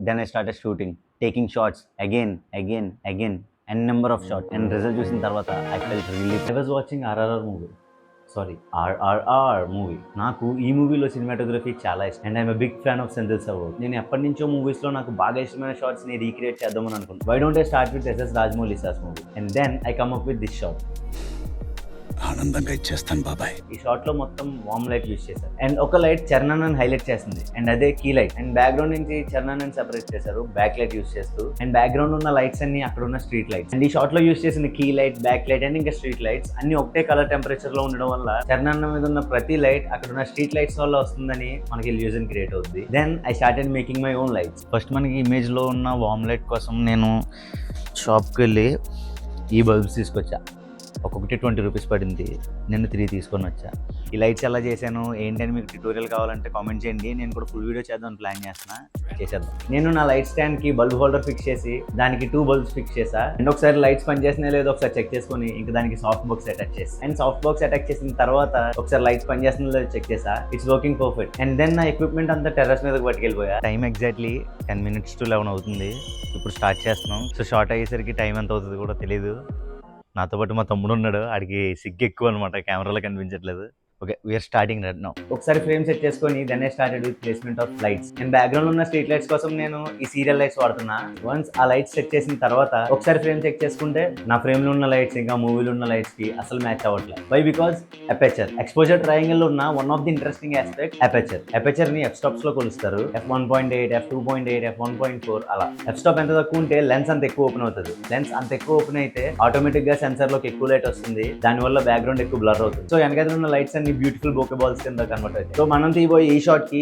Then I started shooting, taking shots again, and number of shots. And result చూసిన తర్వాత I felt relief. I was watching RRR movie. Sorry RRR movie. నాకు ఈ మూవీలో cinematography చాలా ఇష్టం and I'm big fan of Senthil సర్వోట్. నేను ఎప్పటి నుంచో మూవీస్లో నాకు బాగా ఇష్టమైన షార్ట్స్ ని రీక్రియేట్ చేద్దామని అనుకున్నాను. Why don't I start with SS Rajamouli sir's movie and then I come up with this shot. ఆనందంగా ఇచ్చేస్తాను బాబాయ్. ఈ షాట్ లో మొత్తం వామ్ లైట్ యూస్ చేశారు అండ్ ఒక లైట్ చరణాన్ని హైలైట్ చేస్తుంది అండ్ అదే కీ లైట్. అండ్ బ్యాక్గ్రౌండ్ నుంచి చరణాన్ని సెపరేట్ చేశారు బ్యాక్ లైట్ యూస్ చేస్తూ. అండ్ బ్యాక్గ్రౌండ్ ఉన్న లైట్స్ అన్ని అక్కడ ఉన్న స్ట్రీట్ లైట్స్. అండ్ ఈ షాట్ లో యూస్ చేసిన key light, back light and ఇంకా స్ట్రీట్ లైట్స్ అన్ని ఒకటే కలర్ టెంపరేచర్ లో ఉండడం వల్ల చరణాన్న మీద ఉన్న ప్రతి లైట్ అక్కడ ఉన్న స్ట్రీట్ లైట్స్ వల్ల వస్తుందని మనకి ఇల్యూజన్ క్రియేట్ అవుతుంది. Then I started making my own lights. First మనకి ఇమేజ్ లో ఉన్న వామ్ లైట్ కోసం నేను షాప్కి వెళ్ళి ఈ బల్బ్స్ తీసుకొచ్చా. ఒక్కొక్కటి 20 రూపీస్ పడింది. నేను 3 తీసుకొని వచ్చా. ఈ లైట్స్ ఎలా చేశాను ఏంటని మీకు ట్యూటోరియల్ కావాలంటే కామెంట్ చేయండి. నేను కూడా ఫుల్ వీడియో చేద్దామని ప్లాన్ చేసేద్దాం. నేను నా లైట్ స్టాండ్ కి బల్బ్ హోల్డర్ ఫిక్స్ చేసి దానికి 2 బల్బ్స్ ఫిక్స్ చేసా. అండ్ ఒకసారి లైట్స్ పనిచేస్తున్నాయో లేదో ఒకసారి చెక్ చేసుకొని ఇంకా దానికి సాఫ్ట్ బాక్స్ అటాచ్ చేసి అండ్ సాఫ్ట్ బాక్స్ అటాచ్ చేసిన తర్వాత ఒకసారి లైట్స్ పనిచేస్తుందో లేదో చెక్ చేసా. It's working perfect. And then నా ఎక్విప్మెంట్ అంతా టెర్రస్ మీదకి పట్టుకెళ్ళిపోయా. టైం ఎగ్జాక్ట్లీ 10 minutes to 11 అవుతుంది. ఇప్పుడు స్టార్ట్ చేస్తున్నాం. సో షార్ట్ అయ్యేసరికి టైం ఎంత అవుతుంది కూడా తెలియదు. నాతో పాటు మా తమ్ముడు ఉన్నాడు. ఆడికి సిగ్గు ఎక్కువ అనమాట, కెమెరాలో కనిపించట్లేదు. Okay, we're starting right now. ఒకసారి ఫ్రేమ్ సెట్ చేసుకొని then I started with placement of lights. And background ఉన్న స్ట్రీట్ లైట్స్ కోసం నేను ఈ సీరియల్ లైట్స్ వాడుతున్నా. వన్స్ ఆ లైట్స్ సెట్ చేసిన తర్వాత ఒకసారి ఫ్రేమ్ చెక్ చేసుకుంటే నా ఫ్రేమ్ లో ఉన్న లైట్స్ ఇంకా మూవీలో ఉన్న లైట్స్ కి అసలు మ్యాచ్ అవ్వట్లేదు. Why? Because aperture exposure triangle లో ఉన్న one of the interesting aspect aperture ని ఎఫ్ స్టాప్స్ లో కొలుస్తారు. f1.8, f2.8, f1.4 అలా. ఎఫ్ స్టాప్ ఎంత తక్కువ ఉంటే లెన్స్ అంత ఎక్కువ ఓపెన్ అవుతుంది. లెన్స్ అంత ఎక్కువ ఓపెన్ అయితే ఆటోమేటిక్ గా సెన్సర్ లోకి ఎక్కువ లైట్ వస్తుంది. దాని వల్ల బ్యాక్గ్రౌండ్ ఎక్కువ బ్లర్ అవుతుంది. సో వెనకాల ఉన్న లైట్స్ అన్ని బ్యూటిఫుల్ బోకే బాల్స్ కింద కన్వర్ట్ అవుతాయి. సో మనం తీయబోయే ఈ షాట్ కి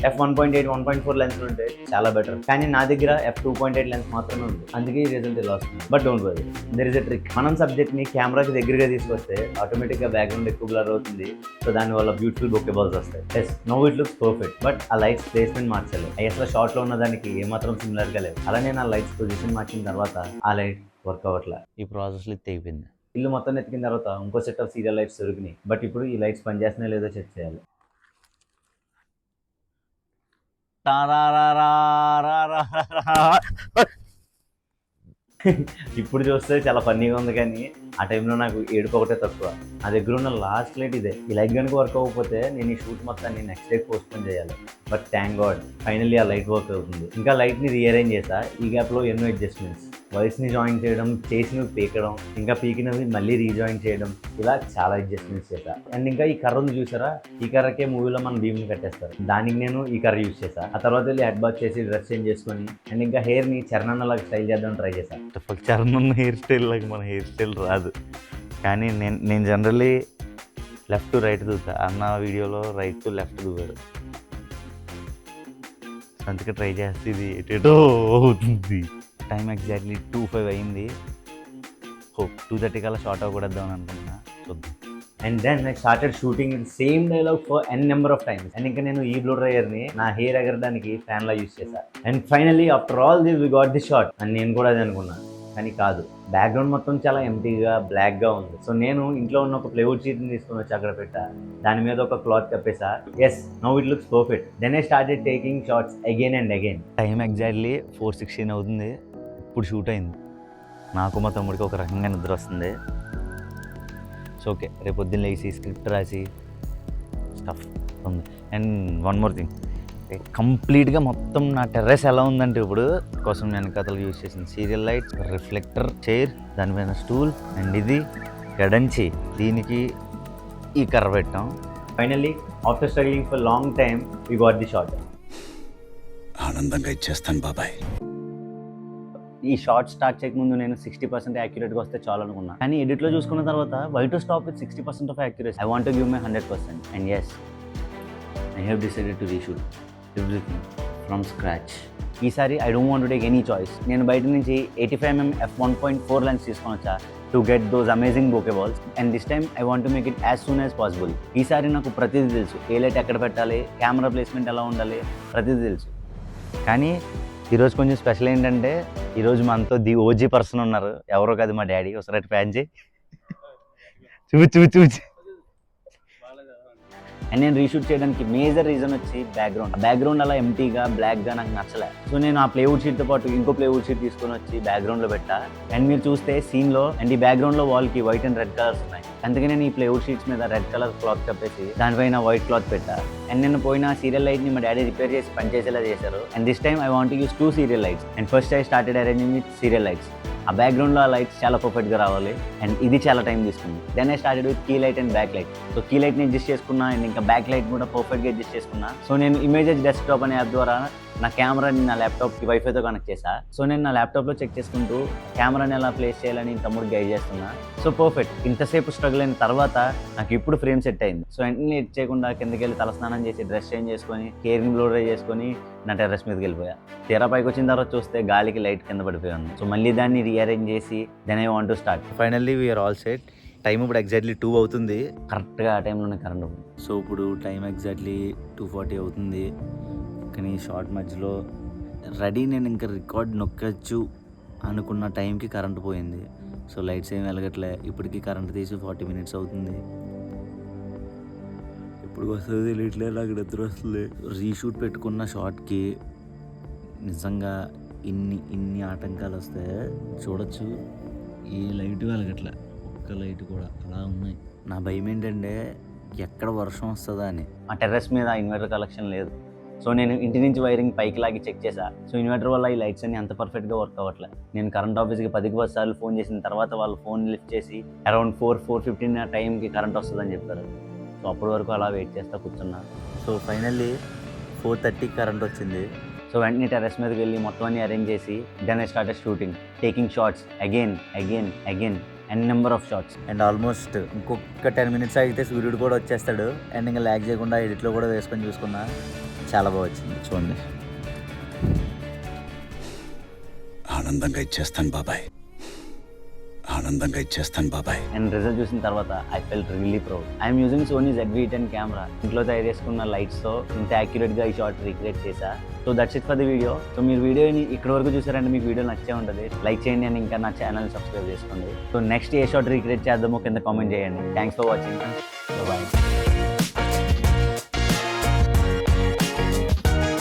f1.8, 1.4 లెన్స్ ఉంటే చాలా బెటర్. కానీ నా దగ్గర f2.8 లెన్స్ మాత్రమే ఉంది. అందుకే ఈ రిజల్ట్ ఇలా వస్తుంది. But don't worry, there is a trick. మనం సబ్జెక్ట్ ని కెమెరాకి దగ్గరగా తీసుకొస్తే ఆటోమేటిక్ గా బ్యాక్గ్రౌండ్ ఎక్కువ బ్లర్ అవుతుంది. సో దాని వల్ల బ్యూటిఫుల్ బోకే బాల్స్ వస్తాయి. Yes, now it looks perfect. But ఆ లైట్స్ ప్లేస్మెంట్ మార్చాలి. అసలు షార్ట్ లో ఉన్న దానికి ఏమాత్రం సిమిలర్ గా లేదు. అలానే నా లైట్స్ పొజిషన్ మార్చిన తర్వాత ఆ లైట్ వర్క్ అవ్వట్లే. ఈ ప్రాసెస్ లో తెగిపోయింది. ఇల్లు మొత్తం ఎత్తికిన తర్వాత ఇంకో సెట్ ఆఫ్ సీరియల్ లైట్స్ దొరికినాయి. బట్ ఇప్పుడు ఈ లైట్స్ పనిచేస్తున్నాయో లేదో చెక్ చేయాలి. ఇప్పుడు చూస్తే చాలా ఫన్నీగా ఉంది, కానీ ఆ టైంలో నాకు ఏడుపు ఒకటే తక్కువ. నా దగ్గర ఉన్న లాస్ట్ లైట్ ఇదే. ఈ లైట్ కనుక వర్క్ అవ్వకపోతే నేను ఈ షూట్ మొత్తాన్ని నెక్స్ట్ డే పోస్ట్పోన్ చేయాలి. బట్ థ్యాంక్ గాడ్ ఫైనల్లీ ఆ లైట్ వర్క్ అవుతుంది. ఇంకా లైట్ని రీఅరేంజ్ చేసా. ఈ గ్యాప్లో ఎన్నో అడ్జస్ట్మెంట్స్, వైర్స్ని జాయిన్ చేయడం, చేసినవి పీకడం, ఇంకా పీకినవి మళ్ళీ రీజాయిన్ చేయడం, ఇలా చాలా అడ్జస్ట్మెంట్స్ చేశా. అండ్ ఇంకా ఈ కర్ర ఉంది చూసారా, ఈ కర్రకే మూవీలో మన భీమ్ని కట్టేస్తారు. దానికి నేను ఈ కర్ర యూజ్ చేశా. ఆ తర్వాత వెళ్ళి హెడ్ బాత్ చేసి డ్రెస్ చేంజ్ చేసుకొని అండ్ ఇంకా హెయిర్ని చరణాన్నలాగా స్టైల్ చేద్దాం ట్రై చేశాను. చరణ్ హెయిర్ స్టైల్ లాగా మన హెయిర్ స్టైల్ రాదు. కానీ నేను generally left to right Dootha. అన్న వీడియోలో రైట్ టు లెఫ్ట్ దూవాడు. అందుకే ట్రై చేస్తే ఇది ఎటో అవుతుంది. టైం ఎగ్జాక్ట్లీ 2:05 అయింది. 2:30 కల్లా షార్ట్ అవ్వకూడదామని అనుకుంటున్నా, చూద్దాం. And then I started shooting same dialogue for n number of times. And ఇంకా నేను ఈ బ్లో డ్రైయర్ని నా హెయిర్ ఎగరడానికి ఫ్యాన్లా యూజ్ చేశాను. And finally after all this we got the shot అని నేను కూడా అది అనుకున్నాను, కానీ కాదు. బ్యాక్గ్రౌండ్ మొత్తం చాలా ఎంటీగా బ్లాక్గా ఉంది. సో నేను ఇంట్లో ఉన్న ఒక ప్లైవుడ్ షీట్ని తీసుకొని వచ్చి అక్కడ పెట్టా. దాని మీద ఒక క్లాత్ కప్పేసా. Yes, now it looks perfect. Then I started taking shots again and again. Time exactly 4:16 అవుతుంది. ఇప్పుడు షూట్ అయింది. నాకు మా తమ్ముడికి ఒక రకంగా నిద్ర వస్తుంది. సో ఓకే, రేపు పొద్దున్న లేచి స్క్రిప్ట్ రాసి స్టఫ్ ఉంది. అండ్ వన్ మోర్ థింగ్, కంప్లీట్గా మొత్తం నా టెర్రస్ ఎలా ఉందంటే ఇప్పుడు కోసం నేను కథలు యూజ్ చేసిన సీరియల్ లైట్స్, రిఫ్లెక్టర్, చైర్, దానిపైన స్టూల్ అండ్ ఇది గడంచి, దీనికి ఈ కర్ర పెట్టాం. Finally after struggling for long time we got the shot. ఆనందంగా ఇచ్చేస్తాను బాబాయ్. ఈ షార్ట్ స్టార్ట్ చేయకముందు నేను 60% యాక్యురేట్గా వస్తే చాలు అనుకున్నా. కానీ ఎడిట్లో చూసుకున్న తర్వాత why to stop with 60% of accuracy. I want to give my 100%. And yes, I have decided to reshoot everything from scratch. ఈసారి I don't want to take any choice. నేను బయట నుంచి 85mm f1.4 లెన్స్ తీసుకొని వచ్చా to get those amazing bokeh balls. And this time I want to make it as soon as possible. ఈసారి నాకు ప్రతిదీ తెలుసు. ఏ లైట్ ఎక్కడ పెట్టాలి, కెమెరా ప్లేస్మెంట్ ఎలా ఉండాలి, ప్రతిదీ తెలుసు. కానీ ఈరోజు కొంచెం స్పెషల్ ఏంటంటే ఈరోజు మనతో ది ఓజీ పర్సన్ ఉన్నారు. ఎవరో కాదు, మా డాడీ. ఒకసారి ఫ్యాన్ చేయి, చూచి అండ్ నేను రీషూట్ చేయడానికి మేజర్ రీజన్ వచ్చి బ్యాక్గ్రౌండ్ అలా ఎంటీగా బ్లాక్గా నాకు నచ్చలే. సో నేను ఆ ప్లేవుడ్ షీట్తో పాటు ఇంకో ప్లేవుడ్ షీట్ తీసుకొని వచ్చి బ్యాక్గ్రౌండ్లో పెట్టా. అండ్ మీరు చూస్తే సీన్లో అండ్ ఈ బ్యాక్గ్రౌండ్లో వాల్కి వైట్ అండ్ రెడ్ కలర్స్ ఉన్నాయి. అందుకే నేను ఈ ప్లేవుడ్ షీట్స్ మీద రెడ్ కలర్ క్లాత్ కప్పేసి దానిపైన వైట్ క్లాత్ పెట్టా. అండ్ నేను పోయిన సీరియల్ లైట్ని మా డాడీ రిపేర్ చేసి పనిచేసేలా చేశారు. And this time I want use 2 serial lights. And first I started arranging with serial lights. ఆ బ్యాక్గ్రౌండ్లో ఆ లైట్స్ చాలా పర్ఫెక్ట్గా రావాలి. అండ్ ఇది చాలా టైం తీసుకుంది. Then I started with key light and back light. So key లైట్ని అడ్జస్ట్ చేసుకున్నా అండ్ ఇంకా బ్యాక్ లైట్ కూడా పర్ఫెక్ట్గా అడ్జస్ట్ చేసుకున్నా. సో నేను ఇమేజెస్ డెస్క్టాప్ అనే యాప్ ద్వారా నా కెమెరాని నా ల్యాప్టాప్కి వైఫైతో కనెక్ట్ చేశా. సో నేను నా ల్యాప్టాప్లో చెక్ చేసుకుంటూ కెమెరాని ఎలా ప్లేస్ చేయాలని తమ్ముడు గైడ్ చేస్తున్నా. So perfect. ఇంతసేపు స్ట్రగుల్ అయిన తర్వాత నాకు ఇప్పుడు ఫ్రేమ్ సెట్ అయింది. సో వెంటనే ఎడ్ చేయకుండా కిందకి వెళ్ళి తలస్నానం చేసి డ్రెస్ చేంజ్ చేసుకొని హెయిర్ని బ్లో డ్రై చేసుకొని నా టెర్రస్ మీదకి వెళ్ళిపోయా. తీరా పైకి వచ్చిన తర్వాత చూస్తే గాలికి లైట్ కింద పడిపోయాను. సో మళ్ళీ దాన్ని రీఅరేంజ్ చేసి then I want to start. Finally we're all set. Time ఇప్పుడు ఎగ్జాక్ట్లీ 2 అవుతుంది. కరెక్ట్గా ఆ టైంలోనే కరెంట్ ఉంది. సో ఇప్పుడు టైం ఎగ్జాక్ట్లీ 2:40 అవుతుంది. కానీ షార్ట్ మధ్యలో రెడీ నేను ఇంకా రికార్డ్ నొక్కచ్చు అనుకున్న టైంకి కరెంట్ పోయింది. సో లైట్స్ ఏమి వెలగట్లే. ఇప్పటికీ కరెంట్ తీసి 40 మినిట్స్ అవుతుంది. ఇప్పుడు వస్తుంది తెలియట్లే, నాకు నిద్ర వస్తుంది. రీషూట్ పెట్టుకున్న షార్ట్కి నిజంగా ఇన్ని ఆటంకాలు వస్తాయి. చూడొచ్చు, ఏ లైట్ వెలగట్లే, ఒక్క లైట్ కూడా అలా ఉన్నాయి. నా భయం ఏంటంటే ఎక్కడ వర్షం వస్తుందా అని. ఆ టెర్రస్ మీద ఇన్వర్టర్ కలెక్షన్ లేదు. సో నేను ఇంటి నుంచి వైరింగ్ పైకి లాగి చెక్ చేశా. సో ఇన్వర్టర్ వల్ల ఈ లైట్స్ అన్ని అంత పర్ఫెక్ట్గా వర్క్ అవ్వట్లేదు. నేను కరెంట్ ఆఫీస్కి 10 సార్లు ఫోన్ చేసిన తర్వాత వాళ్ళు ఫోన్ లిఫ్ట్ చేసి అరౌండ్ 4:15 ఆ టైంకి కరెంట్ వస్తుందని చెప్పారు. సో అప్పటి వరకు అలా వెయిట్ చేస్తా కూర్చున్నా. సో ఫైనల్లీ 4:30 కరెంట్ వచ్చింది. సో వెంటనే టెర్రస్ మీదకి వెళ్ళి మొత్తం అన్ని అరేంజ్ చేసి then I started shooting, taking shots again and number of shots. And almost ఇంకొక 10 మినిట్స్ అయితే సూర్యుడు కూడా వచ్చేస్తాడు. అండ్ ఇంకా ల్యాగ్ చేయకుండా ఎడిట్లో కూడా వేసుకొని చూసుకున్నా. చాలా బాగా వచ్చింది చూడండి. ఆనందంగా ఇచ్చేస్తాను బాబాయ్, ఆనందంగా ఇచ్చేస్తాను బాబాయ్. అండ్ రిజల్ట్ చూసిన తర్వాత I felt really proud. I'm using Sony ZV-10 camera. ఇంట్లో తయారు చేసుకున్న లైట్స్తో ఇంత యాక్యురేట్గా ఈ షార్ట్ రీక్రియేట్ చేశా. So that's it for the video. So మీరు వీడియోని ఇక్కడ వరకు చూసారంటే మీకు వీడియో నచ్చే ఉంటుంది. లైక్ చేయండి అండ్ ఇంకా నా ఛానల్ సబ్స్క్రైబ్ చేసుకోండి. సో నెక్స్ట్ ఏ షార్ట్ రీక్రియేట్ చేద్దామో కింద కామెంట్ చేయండి. Thanks for watching. బాయ్.